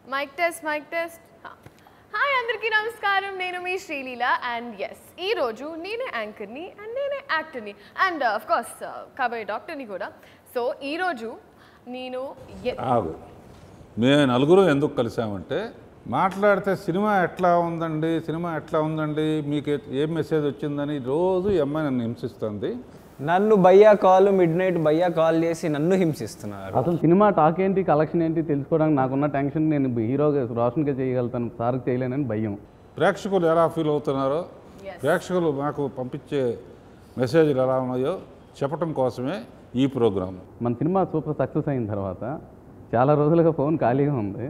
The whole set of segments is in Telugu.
Mic test. Hi, Andarki Namaskaram. Nenu me Srileela and yes, ee roju nene anchor ni and nene actor ni and of course kabari doctor ni kuda. So ee roju nenu ఆగు మేము నలుగురు ఎందుకు కలిసామంటే మాట్లాడితే సినిమా ఎట్లా ఉందండి మీకు ఏం మెసేజ్ వచ్చిందని రోజు ఈ అమ్మాయి నన్ను హింసిస్తుంది. నన్ను భయ్యా కాల్ మిడ్ నైట్ భయ్యా కాల్ చేసి నన్ను హింసిస్తున్నారు. అసలు సినిమా టాక్ ఏంటి కలెక్షన్ ఏంటి తెలుసుకోవడానికి నాకున్న టెన్షన్ నేను హీరోగా రోషన్గా చేయగలుగుతాను సార్కి చేయలేనని భయం. ప్రేక్షకులు ఎలా ఫీల్ అవుతున్నారో ప్రేక్షకులు మాకు పంపించే మెసేజ్లు ఎలా ఉన్నాయో చెప్పడం కోసమే ఈ ప్రోగ్రాం. మన సినిమా సూపర్ సక్సెస్ అయిన తర్వాత చాలా రోజులుగా ఫోన్ ఖాళీగా ఉంది.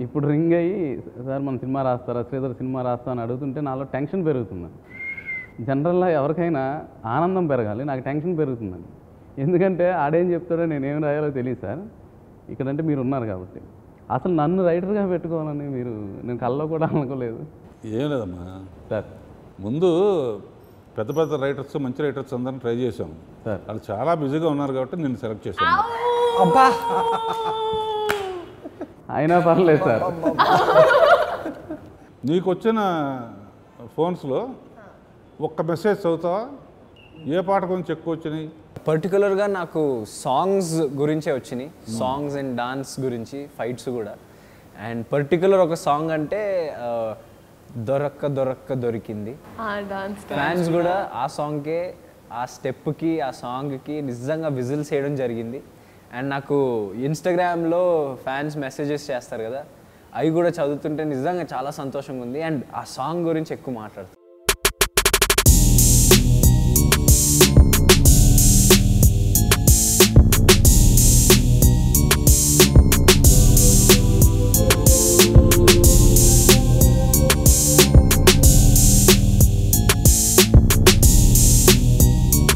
ఇప్పుడు రింగ్ అయ్యి సార్ మన సినిమా రాస్తారా శ్రీధర్ సినిమా రాస్తా అని అడుగుతుంటే నాలో టెన్షన్ పెరుగుతుంది. జనరల్గా ఎవరికైనా ఆనందం పెరగాలి, నాకు టెన్షన్ పెరుగుతుందండి. ఎందుకంటే ఆడేం చెప్తాడో నేనేం రాయాలో తెలియదు సార్. ఇక్కడంటే మీరు ఉన్నారు కాబట్టి అసలు నన్ను రైటర్గా పెట్టుకోవాలని నేను కల్లో కూడా అనుకోలేదు. ఏం లేదమ్మా సార్ ముందు పెద్ద రైటర్స్ మంచి రైటర్స్ అందరిని ట్రై చేసాం సార్. వాళ్ళు చాలా బిజీగా ఉన్నారు కాబట్టి నేను సెలెక్ట్ చేశాను. అబ్బా అయినా పర్లేదు సార్. నీకు వచ్చిన ఫోన్స్లో ఒక్క మెసేజ్ చదువుతావా? ఏ పాట గురించి ఎక్కువ వచ్చినాయి? పర్టికులర్గా నాకు సాంగ్స్ గురించే వచ్చినాయి. సాంగ్స్ అండ్ డాన్స్ గురించి, ఫైట్స్ కూడా. అండ్ పర్టికులర్ ఒక సాంగ్ అంటే దొరక్క దొరికింది. ఫ్యాన్స్ కూడా ఆ సాంగ్కే, ఆ స్టెప్కి, ఆ సాంగ్కి నిజంగా విజిల్స్ చేయడం జరిగింది. అండ్ నాకు ఇన్స్టాగ్రామ్లో ఫ్యాన్స్ మెసేజెస్ చేస్తారు కదా, అవి కూడా చదువుతుంటే నిజంగా చాలా సంతోషంగా ఉంది. అండ్ ఆ సాంగ్ గురించి ఎక్కువ మాట్లాడుతాను.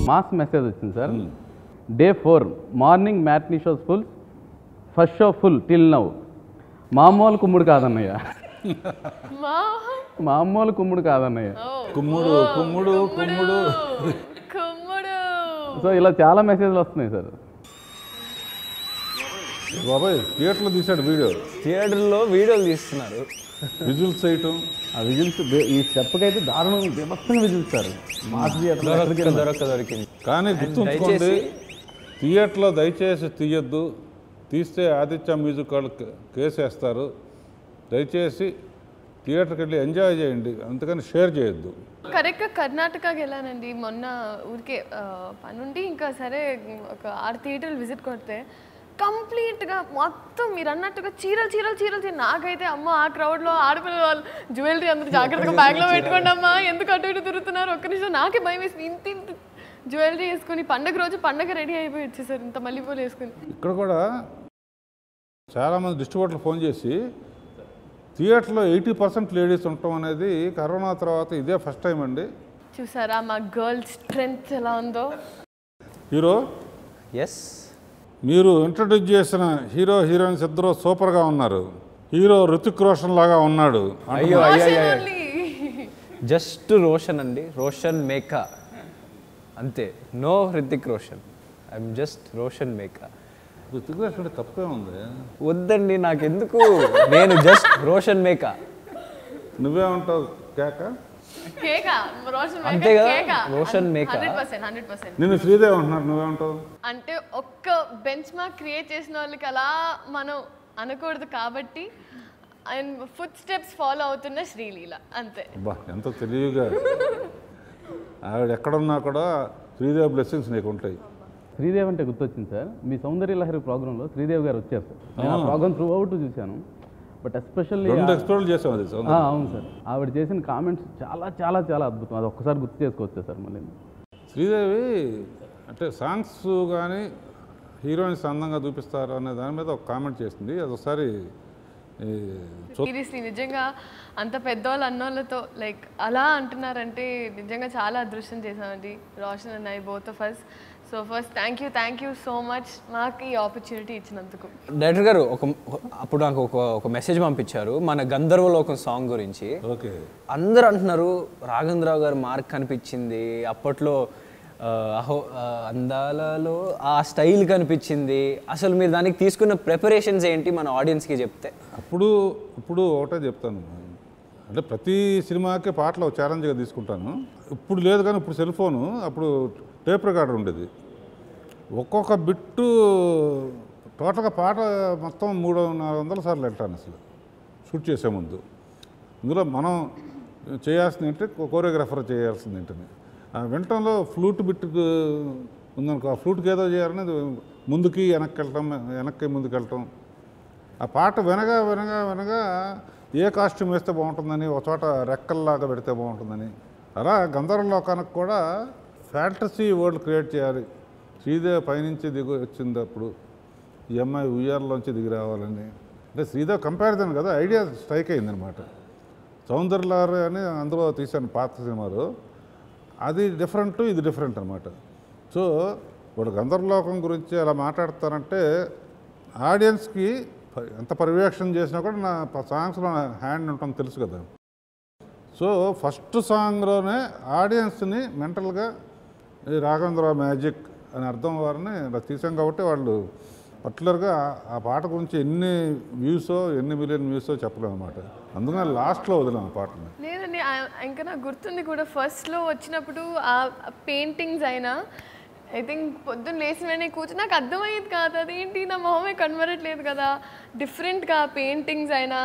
మాస్ మెసేజ్ వచ్చింది sir. Day 4 morning matinee shows full, first show full till now. మామూలు కుమ్ముడు కాదన్నయ్య, మామూలు కుమ్ముడు కాదన్నయ్య. కుమ్ముడు. సో ఇలా చాలా మెసేజ్లు వస్తున్నాయి సార్. బాబాయ్ థియేటర్లో తీశాడు వీడియో, థియేటర్లో వీడియోలు తీస్తున్నారు, విజువల్స్ చేయటం. ఆ విజిల్స్ ఈ స్టెప్కైతే దారుణం విభత్సంగా విజిల్స్తారు. మాస్ దొరికింది. కానీ గుర్తుంచుకోండి, థియేటర్లో దయచేసి తీయొద్దు. తీస్తే ఆదిత్య మ్యూజిక్ వాళ్ళు కేసేస్తారు. దయచేసి థియేటర్కి వెళ్ళి ఎంజాయ్ చేయండి, అంతకని షేర్ చేయొద్దు. కరెక్ట్గా కర్ణాటకకి వెళ్ళానండి మొన్న ఊరికే పనుండి. ఇంకా సరే ఒక 6 థియేటర్లు విజిట్ కొడితే కంప్లీట్గా మొత్తం మీరు అన్నట్టుగా చీరలు. నాకైతే అమ్మ ఆ క్రౌడ్లో ఆడపిల్ల వాళ్ళు జ్యువెలరీ అందరూ జాగ్రత్తగా బ్యాగ్లో పెట్టుకోండి అమ్మా, ఎందుకు అటు ఇటు తిరుగుతున్నారు. ఒక్క నిమిషం నాకే భయం వేసింది. ఇంత జ్యువెలరీ వేసుకుని పండగ రెడీ అయిపోయి వచ్చేసారు, ఇంత మల్లెపూలు వేసుకుని. ఇక్కడ కూడా చాలామంది డిస్ట్రిబ్యూటర్లు ఫోన్ చేసి థియేటర్లో 80% లేడీస్ ఉండటం అనేది కరోనా తర్వాత ఇదే ఫస్ట్ టైం అండి. చూసారా మా గర్ల్ స్ట్రెంగ్త్ ఎలా ఉందో. హీరో ఎస్, మీరు ఇంట్రడ్యూస్ చేసిన హీరోయిన్స్ ఇద్దరు సూపర్గా ఉన్నారు. హీరో రుతిక్ రోషన్ లాగా ఉన్నాడు. అయ్యో జస్ట్ రోషన్ అండి, రోషన్ మేకా అంతే. No Hrithik Roshan, I'm just Roshan Meka. Hrithik Roshan తప్పే ఉంది. వద్దండి నాకెందుకు, నేను జస్ట్ రోషన్ మేకా. నువ్వే ఉంటావు కేక. అంతేగా రోషన్ మేకా. 100%. నేను శ్రీదేవి అంటున్నారు, నువ్వే ఉంటావు. అంటే ఒక్క బెంచ్ మార్క్ క్రియేట్ చేసిన వాళ్ళకి అలా మనం అనకూడదు కాబట్టి అండ్ ఫుట్ స్టెప్స్ ఫాలో అవుతున్న శ్రీలీల అంతే. అబ్బా ఎంత తెలివిగా. ఆవిడ ఎక్కడున్నా కూడా శ్రీదేవి బ్లెస్సింగ్స్ నీకు ఉంటాయి. శ్రీదేవి అంటే గుర్తొచ్చింది సార్, మీ సౌందర్య లహరి ప్రోగ్రాంలో శ్రీదేవి గారు వచ్చారు సార్. నేను ఆ ప్రోగ్రామ్ త్రూ అవుట్ చూశాను. బట్ ఎస్పెషల్లీ 2 ఎక్స్ప్లోర్ చేసాం అది. అవును సార్, ఆవిడ చేసిన కామెంట్స్ చాలా అద్భుతం. అది ఒక్కసారి గుర్తు చేసుకోవచ్చు సార్ మళ్ళీ. శ్రీదేవి అంటే సాంగ్స్ కానీ హీరోయిన్స్ అందంగా చూపిస్తారు అనే దాని మీద ఒక కామెంట్ చేసింది. అది ఒకసారి సీరియస్లీ నిజంగా అంత పెద్దవాళ్ళు అన్నోళ్ళతో లైక్ అలా అంటున్నారంటే నిజంగా చాలా అదృష్టం చేసామండి Roshan and I both of us. So first thank you so much మాకు ఈ ఆపర్చునిటీ ఇచ్చినందుకు. డైరెక్టర్ గారు అప్పుడు నాకు ఒక మెసేజ్ పంపించారు మన గంధర్వలోకం సాంగ్ గురించి. ఓకే, అందరూ అంటున్నారు రాఘవేంద్రరావు గారు మార్క్ కనిపించింది. అప్పట్లో అందాలలో ఆ స్టైల్ కనిపించింది. అసలు మీరు దానికి తీసుకున్న ప్రిపరేషన్స్ ఏంటి మన ఆడియన్స్కి చెప్తే? ఇప్పుడు ఒకటే చెప్తాను, అంటే ప్రతి సినిమాకి పాటలు ఛాలెంజ్గా తీసుకుంటాను. ఇప్పుడు లేదు కానీ ఇప్పుడు సెల్ ఫోను, అప్పుడు టేప్ రికార్డర్ ఉండేది. ఒక్కొక్క బిట్టు టోటల్గా పాట మొత్తం 300-400 సార్లు వింటాను అసలు షూట్ చేసే ముందు. ఇందులో మనం చేయాల్సింది ఏంటి, కోరియోగ్రాఫర్ చేయాల్సింది ఏంటని ఆ వినటంలో ఫ్లూట్ బిట్ ఉందనుకో, ఆ ఫ్లూట్కి ఏదో చేయాలని ముందుకి వెనక్కి వెళ్ళటం, వెనక్కి ముందుకు వెళ్ళటం. ఆ పాట వినగా వినగా వినగా ఏ కాస్ట్యూమ్ వేస్తే బాగుంటుందని, ఒక చోట రెక్కల్లాగా పెడితే బాగుంటుందని, అలా గంధర్వ లోకానికి కూడా ఫ్యాంటసీ వరల్డ్ క్రియేట్ చేయాలి. శ్రీదేవి పైనుంచి దిగి వచ్చింది, అప్పుడు ఈ అమ్మాయి ఉయ్యాలలోంచి దిగి రావాలని. అంటే శ్రీదేవి కంపారిజన్ కదా, ఐడియా స్ట్రైక్ అయిందనమాట. సౌందర్యలహరి అని అందులో తీశాను పాత సినిమాలో, అది డిఫరెంట్, ఇది డిఫరెంట్ అనమాట. సో ఇప్పుడు గంధర్వలోకం గురించి అలా మాట్లాడతారంటే ఆడియన్స్కి ఎంత పర్యవేక్షణ చేసినా కూడా నా సాంగ్స్లో హ్యాండ్ ఉంటుంది తెలుసు కదా. సో ఫస్ట్ సాంగ్లోనే ఆడియన్స్ని మెంటల్గా రాఘవేంద్ర మ్యాజిక్ అని అర్థం వారిని ఇలా తీసాం కాబట్టి వాళ్ళు పర్టికులర్గా ఆ పాట గురించి ఎన్ని వ్యూసో, ఎన్ని మిలియన్ వ్యూసో చెప్పలేము అనమాట. అందుకని లాస్ట్లో వదిలాం ఆ పాటని. లేదండి, ఇంకా నాకు గుర్తుంది కూడా, ఫస్ట్లో వచ్చినప్పుడు ఆ పెయింటింగ్స్ అయినా ఐ థింక్ పొద్దున్న లేచిన వెంటనే కూర్చొని నాకు అర్థమయ్యేది కాదు, అదేంటి నా మొహమే కనబడట్లేదు కదా, డిఫరెంట్గా పెయింటింగ్స్ అయినా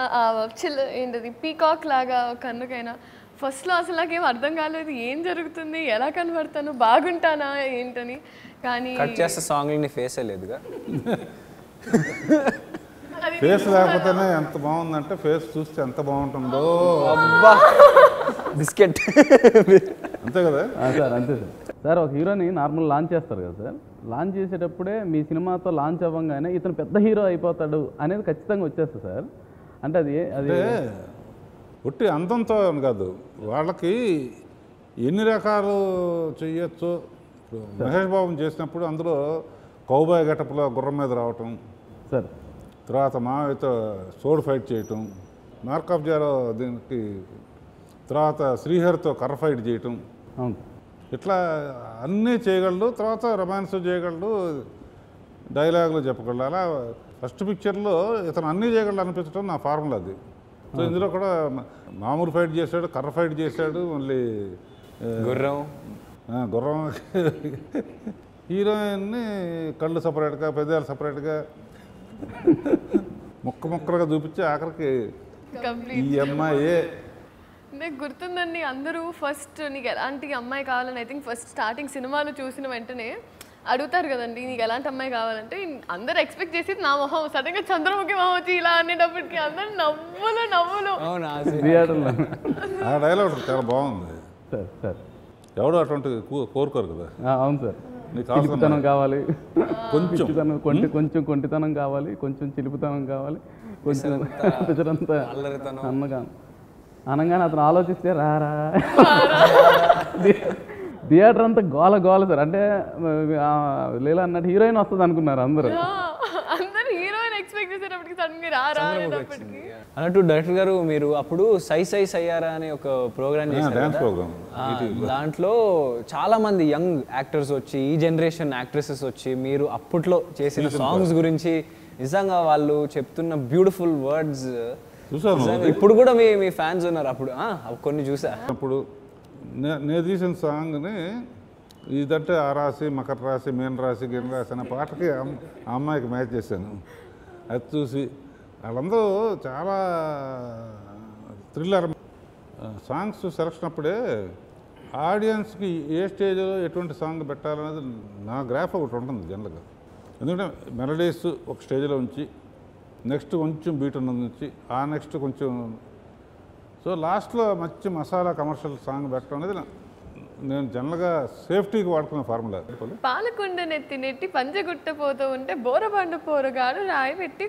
ఏంటది పీకాక్ లాగా కన్నుకైనా ఫస్ట్లో అసలు నాకేం అర్థం కాలేదు, ఏం జరుగుతుంది, ఎలా కనబడతాను, బాగుంటానా ఏంటని. కానీ కట్ చేస్తే సాంగ్ని ఫేసే లేదుగా. ఫేస్ లేకపోతేనే ఎంత బాగుందంటే ఫేస్ చూస్తే ఎంత బాగుంటుందో. అబ్బా బిస్కెట్ అంతే కదా సార్, అంతే సార్. సార్ ఒక హీరోని నార్మల్ లాంచ్ చేస్తారు కదా సార్, లాంచ్ చేసేటప్పుడే మీ సినిమాతో లాంచ్ అవ్వగానే ఇతను పెద్ద హీరో అయిపోతాడు అనేది ఖచ్చితంగా వచ్చేస్తుంది సార్. అంటే అది ఒట్టి అందంతో అని కాదు, వాళ్ళకి ఎన్ని రకాలు చెయ్యొచ్చు. మహేష్ బాబుని చేసినప్పుడు అందులో కౌబాయ్ గెటప్లో గుర్రం మీద రావటం సార్, తర్వాత మావయ్యతో సోడ్ ఫైట్ చేయటం, మార్క్ ఆఫ్ జారో దీనికి, తర్వాత శ్రీహరితో కర్ర ఫైట్ చేయటం, అవును ఇట్లా అన్నీ చేయగలడు. తర్వాత రొమాన్స్ చేయగలడు, డైలాగులు చెప్పగలడు. అలా ఫస్ట్ పిక్చర్లో ఇతను అన్నీ చేయగలడు అనిపించడం నా ఫార్ములా అది. సో ఇందులో కూడా మామూలు ఫైట్ చేశాడు, కర్ర ఫైట్ చేశాడు, మళ్ళీ గుర్రం హీరోయిన్ని కళ్ళు సపరేట్గా, పెదాలు సపరేట్గా ముక్కలుగా చూపించి ఆఖరికి ఈ అమ్మాయే. నాకు గుర్తుందండి, అందరూ ఫస్ట్ నీకు ఎలాంటి అమ్మాయి కావాలని ఐ థింక్ ఫస్ట్ స్టార్టింగ్ సినిమాలు చూసిన వెంటనే అడుగుతారు కదండి, నీకు ఎలాంటి అమ్మాయి కావాలంటే అందరు ఎక్స్పెక్ట్ చేసి నా మొహం సడన్గా చంద్రముఖి మొహం వచ్చి ఇలా అనేటప్పటికి అందరు నవ్వులు. ఆ డైలాగ్ చాలా బాగుంది సార్. సార్ ఎవడో అటువంటి కోరుకోరు కదా. అవును సార్, చిలుపుతనం కావాలి, కొంచెం కొంచెం కొంటితనం కావాలి, కొంచెం చిలుపుతనం కావాలి, కొంచెం పిచ్చరంతా అన్నగా అనగానే అతను ఆలోచిస్తే రారా థియేటర్ అంతా గోల సార్. అంటే లీలా అన్నట్టు హీరోయిన్ వస్తుంది అనుకున్నారు అందరూ హీరోయిన్ ఎక్స్పెక్ట్ చేసేటప్పటికి సడన్గా రారా అనేటప్పటికి. అన్నట్టు డైరెక్టర్ గారు, మీరు అప్పుడు సై సయ్యారా అనే ఒక ప్రోగ్రామ్ చేశారు. దాంట్లో చాలా మంది యంగ్ యాక్టర్స్ వచ్చి, ఈ జనరేషన్ యాక్ట్రెసెస్ వచ్చి, మీరు అప్పట్లో చేసిన సాంగ్స్ గురించి నిజంగా వాళ్ళు చెప్తున్న బ్యూటిఫుల్ వర్డ్స్ ఇప్పుడు కూడా మీ ఫ్యాన్స్ ఉన్నారు. అప్పుడు కొన్ని చూసా. అప్పుడు నేను తీసిన సాంగ్ని ఇదంటే ఆ రాశి, మకర రాశి, మీన రాశి, గిన రాశి అనే పాటకి ఆ అమ్మాయికి మ్యాచ్ చేశాను. అది చూసి వాళ్ళందరూ చాలా థ్రిల్లర్. సాంగ్స్ సెలక్షన్ అప్పుడే ఆడియన్స్కి ఏ స్టేజ్లో ఎటువంటి సాంగ్ పెట్టాలనేది నా గ్రాఫ్ ఒకటి ఉంటుంది జనరల్గా. ఎందుకంటే మెలడీస్ ఒక స్టేజ్లో ఉంచి, నెక్స్ట్ కొంచెం బీట్ ఉన్నది నుంచి, ఆ నెక్స్ట్ కొంచెం, సో లాస్ట్లో మంచి మసాలా కమర్షియల్ సాంగ్ పెట్టడం అనేది నేను జనరల్గా సేఫ్టీకి వాడుకునే ఫార్ములా. పాలకొండ నెత్తి పంజగుట్టపోతూ ఉంటే బోరబండ పోరగాడు రాయి పెట్టి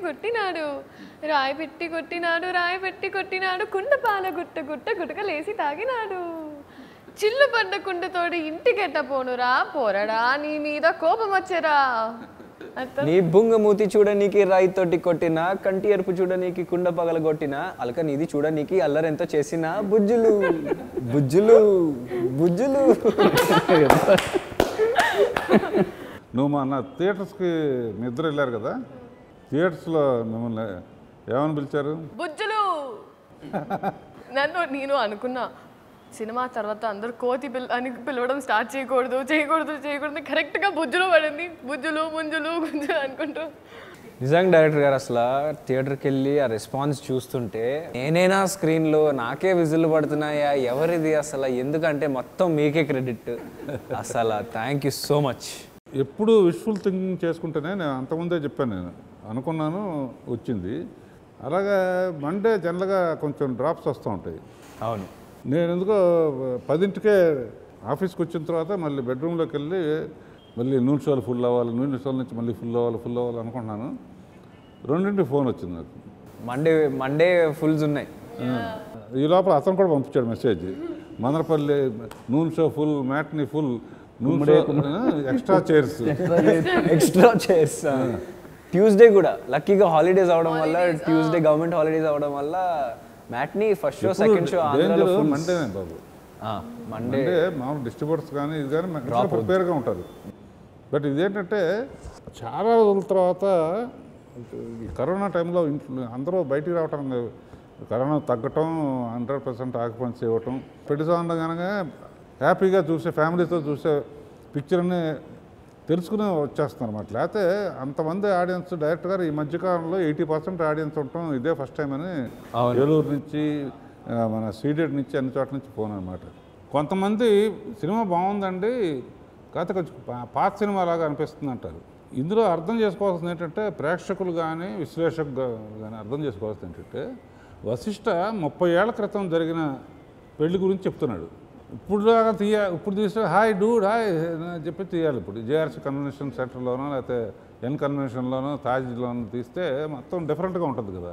కొట్టినాడు కుండ పాల గుట్టక లేసి తాగినాడు, చిల్లు పడ్డ కుండతోటి ఇంటికెట్ట పోనురా పోరడా, నీ మీద కోపం వచ్చేరా, నీ బుంగ మూతి చూడనీకి రాయితోటి కొట్టిన, కంటి ఎరుపు చూడనీకి కుండ పగల కొట్టిన, అలక నీది చూడనీకి అల్లరెంతో చేసిన, బుజ్జులు బుజ్జులు బుజ్జులు. నువ్వు మన థియేటర్స్కి నిద్ర వెళ్ళారు కదా, థియేటర్స్లో మిమ్మల్ని ఏమని పిలిచారు? బుజ్జులు. నేను అనుకున్నా సినిమా తర్వాత అందరు కోతి అని పిలవడం స్టార్ట్ చేయకూడదు కరెక్ట్గా బుజ్జులు పడింది. బుజ్జులు ముంజులు గుంజులు అనుకుంటూ. నిజంగా డైరెక్టర్ గారు అసలు థియేటర్కి వెళ్ళి ఆ రెస్పాన్స్ చూస్తుంటే నేనేనా స్క్రీన్లో నాకే విజిల్ పడుతున్నాయా ఎవరిది అసలు, ఎందుకంటే మొత్తం మీకే క్రెడిట్ అసలు. Thank you so much. ఎప్పుడు విష్ఫుల్ థింకింగ్ చేసుకుంటేనే నేను అంతకుముందే చెప్పాను, నేను అనుకున్నాను వచ్చింది. అలాగే మండే జనరల్గా కొంచెం డ్రాప్స్ వస్తూ ఉంటాయి. అవును, నేను ఎందుకో 10ంటికే ఆఫీస్కి వచ్చిన తర్వాత మళ్ళీ బెడ్రూమ్లోకి వెళ్ళి మళ్ళీ నూనె షోలు ఫుల్ అవ్వాలి, నూనె షోల నుంచి మళ్ళీ ఫుల్ అవ్వాలి అనుకుంటున్నాను. 2ంటికి ఫోన్ వచ్చింది నాకు. మండే ఫుల్స్ ఉన్నాయి. ఈ లోపల అతను కూడా పంపించాడు మెసేజ్, మదనపల్లి నూనె షో ఫుల్, మ్యాట్ని ఫుల్, నూనె షో ఎక్స్ట్రా చైర్స్. ట్యూస్డే కూడా లక్కీగా హాలిడేస్ అవడం వల్ల, ట్యూస్డే గవర్నమెంట్ హాలిడేస్ అవడం వల్ల matinee first show second show మండేనే బాబు. మండే మామూలు డిస్ట్రిబ్యూటర్స్ కానీ ఇది కానీ ప్రిపేర్గా ఉంటారు. బట్ ఇదేంటంటే చాలా రోజుల తర్వాత ఈ కరోనా టైంలో అందరూ బయటికి రావటం, కరోనా తగ్గటం, 100% ఆక్యుపెన్సీ ఇవ్వటం, పెట్టుకోగా హ్యాపీగా చూసే ఫ్యామిలీతో చూసే పిక్చర్ని తెలుసుకుని వచ్చేస్తున్నారు అన్నమాట. లేకపోతే అంతమంది ఆడియన్స్ డైరెక్ట్ గారు ఈ మధ్యకాలంలో 80% ఆడియన్స్ ఉండటం ఇదే ఫస్ట్ టైం అని ఏలూరు నుంచి, మన సీడెడ్ నుంచి, అన్ని చోట్ల నుంచి ఫోన్ అనమాట. కొంతమంది సినిమా బాగుందండి కాకపోతే కొంచెం పాత సినిమా లాగా అనిపిస్తుంది అంటారు. ఇందులో అర్థం చేసుకోవాల్సింది ఏంటంటే, ప్రేక్షకులు కానీ విశ్లేషకులు కానీ అర్థం చేసుకోవాల్సింది ఏంటంటే, వశిష్ఠ 30 ఏళ్ల క్రితం జరిగిన పెళ్లి గురించి చెప్తున్నాడు. ఇప్పుడు తీస్తే హాయ్ డూడ్ హాయ్ అని చెప్పి తీయాలి. ఇప్పుడు జేఆర్సీ కన్వెన్షన్ సెంటర్లోనో లేకపోతే ఎన్ కన్వెన్షన్లోనో తాజ్లోనో తీస్తే మొత్తం డిఫరెంట్గా ఉంటుంది కదా.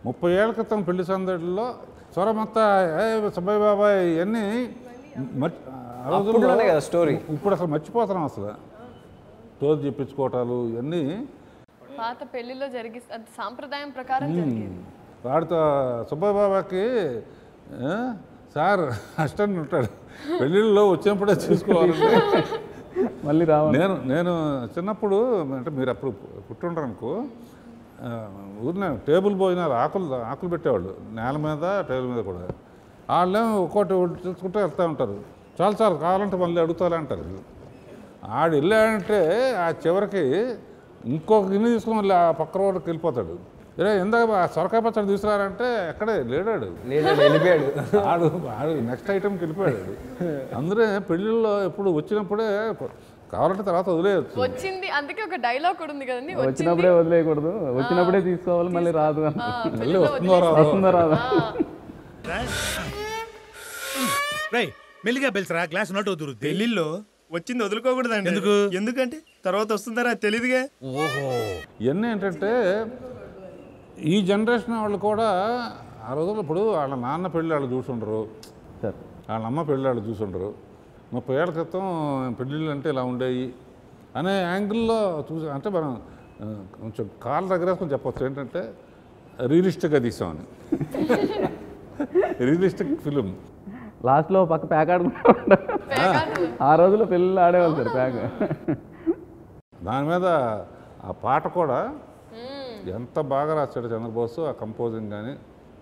30 ఏళ్ల క్రితం పెళ్లి సందడిలో స్వరమంతా సుబ్బయ్య బాబాయ్ ఇవన్నీ స్టోరీ ఇప్పుడు అసలు మర్చిపోతున్నాం. అసలు స్టోరీ చెప్పించుకోవటాలు ఇవన్నీ పాత పెళ్లిలో జరిగి సాంప్రదాయం ప్రకారం జరిగేది. వాడితో సుబ్బయ్య బాబాకి సార్ అసిస్టెంట్ ఉంటాడు, పెళ్ళిళ్ళలో వచ్చినప్పుడే చూసుకోవాలంటే మళ్ళీ రావాలి. నేను చిన్నప్పుడు అంటే మీరు అప్పుడు పుట్టుంటారు అనుకో, ఊరినే టేబుల్ భోజనాలు ఆకులు పెట్టేవాళ్ళు నేల మీద, టేబుల్ మీద కూడా. వాళ్ళేమో ఒక్కోటి చూసుకుంటూ వెళ్తూ ఉంటారు. చాలు కావాలంటే మళ్ళీ అడుగుతాలే అంటారు. ఆడు వెళ్ళాడంటే ఆ చివరికి ఇంకొక గిన్నె తీసుకుని మళ్ళీ ఆ పక్క రోడ్డుకి వెళ్ళిపోతాడు. ఇందాక సొరకాయ పచ్చడి తీసుకురారంటే ఎక్కడే లేడాడు, వెళ్ళిపోయాడు. ఆడు నెక్స్ట్ ఐటమ్కి వెళ్ళిపోయాడు. అందరూ పెళ్ళిళ్ళలో ఎప్పుడు వచ్చినప్పుడే కావాలంటే తర్వాత వదిలేయచ్చు. వచ్చింది అందుకే ఒక డైలాగ్ కూడా ఉంది కదండి, వచ్చినప్పుడే వదిలేయకూడదు, వచ్చినప్పుడే తీసుకోవాలి, మళ్ళీ రాదు. మళ్ళీ వస్తుందో రాదు. మెల్లిగా పెళ్చరా, గ్లాస్ నోట్ వదురు. పెళ్లిలో వచ్చింది వదులుకోకూడదండి. ఎందుకంటే తర్వాత వస్తుందరా తెలియదుగా. ఓహో, ఇవన్నీ ఏంటంటే ఈ జనరేషన్ వాళ్ళు కూడా ఆ రోజుల్లో ఇప్పుడు వాళ్ళ నాన్న పెళ్ళి వాళ్ళు చూసుండరు, వాళ్ళ అమ్మ పెళ్ళి వాళ్ళు చూసుండరు. 30 ఏళ్ల క్రితం పెళ్ళిళ్ళు అంటే ఇలా ఉండేవి అనే యాంగిల్లో చూసి, అంటే మనం కొంచెం కాళ్ళ దగ్గర వేసుకొని చెప్పచ్చు ఏంటంటే రియలిస్టిక్గా తీసామని. Realistic film. లాస్ట్లో పక్క ప్యాక్ ఆడుకుంటా, ఆ రోజుల్లో పెళ్ళిళ్ళు ఆడేవాళ్ళు సార్ ప్యాక్. దాని మీద ఆ పాట కూడా ఎంత బాగా రాశాడు చంద్రబోసు. ఆ కంపోజింగ్ కానీ,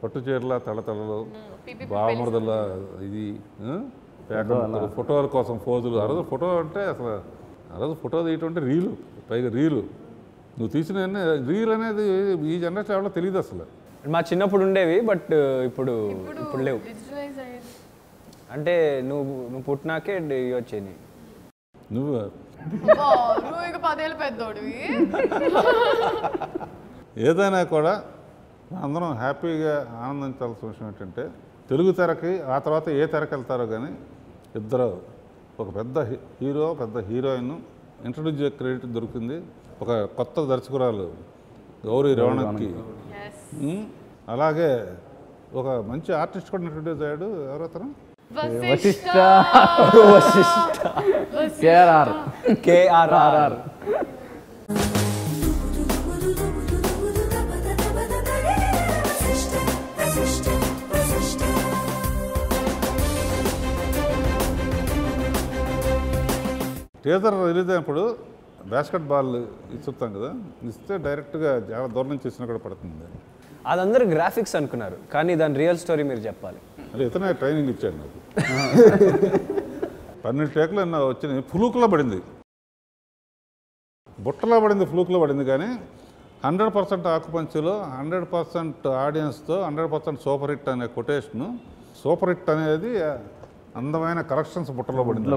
పట్టు చీరల తళతళలు, బామరదల ఇది, ఫోటోల కోసం ఫోజులు. ఆ రోజు ఫోటో అంటే అసలు ఆ రోజు ఫోటో తీయటం అంటే రీలు, పైగా రీలు నువ్వు తీసిన రీల్ అనేది ఈ జనరేషన్ ఎవరో తెలియదు అసలు. మా చిన్నప్పుడు ఉండేవి, బట్ ఇప్పుడు లేవు. అంటే నువ్వు పుట్టినాకే వచ్చేది. నువ్వు 10 ఏళ్ళు పెద్దోడివి. ఏదైనా కూడా అందరం హ్యాపీగా ఆనందించాల్సిన విషయం ఏంటంటే, తెలుగు తెరకి ఆ తర్వాత ఏ తెరకి వెళ్తారో కానీ ఇద్దరు, ఒక పెద్ద హీరో పెద్ద హీరోయిన్ ఇంట్రడ్యూస్ చేసే క్రెడిట్ దొరికింది ఒక కొత్త దర్శకురాలు గౌరీ రవణకి. అలాగే ఒక మంచి ఆర్టిస్ట్ కూడా ఇంట్రడ్యూస్ అయ్యాడు. ఎవరతను? వశిష్ఠ కేఆర్ఆర్. టీజర్ రిలీజ్ అయినప్పుడు బాస్కెట్ బాల్ ఇస్తుంటాం కదా, ఇస్తే డైరెక్ట్గా చాలా దూరం నుంచి ఇచ్చినా కూడా పడుతుంది. అదందరూ గ్రాఫిక్స్ అనుకున్నారు, కానీ దాని రియల్ స్టోరీ మీరు చెప్పాలి. అంటే ఇతనే ట్రైనింగ్ ఇచ్చాడు నాకు. 12 టేకులు ఎన్నో వచ్చినాయి, ఫ్లూక్లో పడింది, బుట్టలో పడింది, ఫ్లూక్లో పడింది. కానీ 100% ఆకుపంచిలో 100% ఆడియన్స్తో 100% సూపర్ హిట్ అనే కొటేషను, సూపర్ హిట్ అనేది అందమైన కరెక్షన్స్ బుట్టలో పడింది.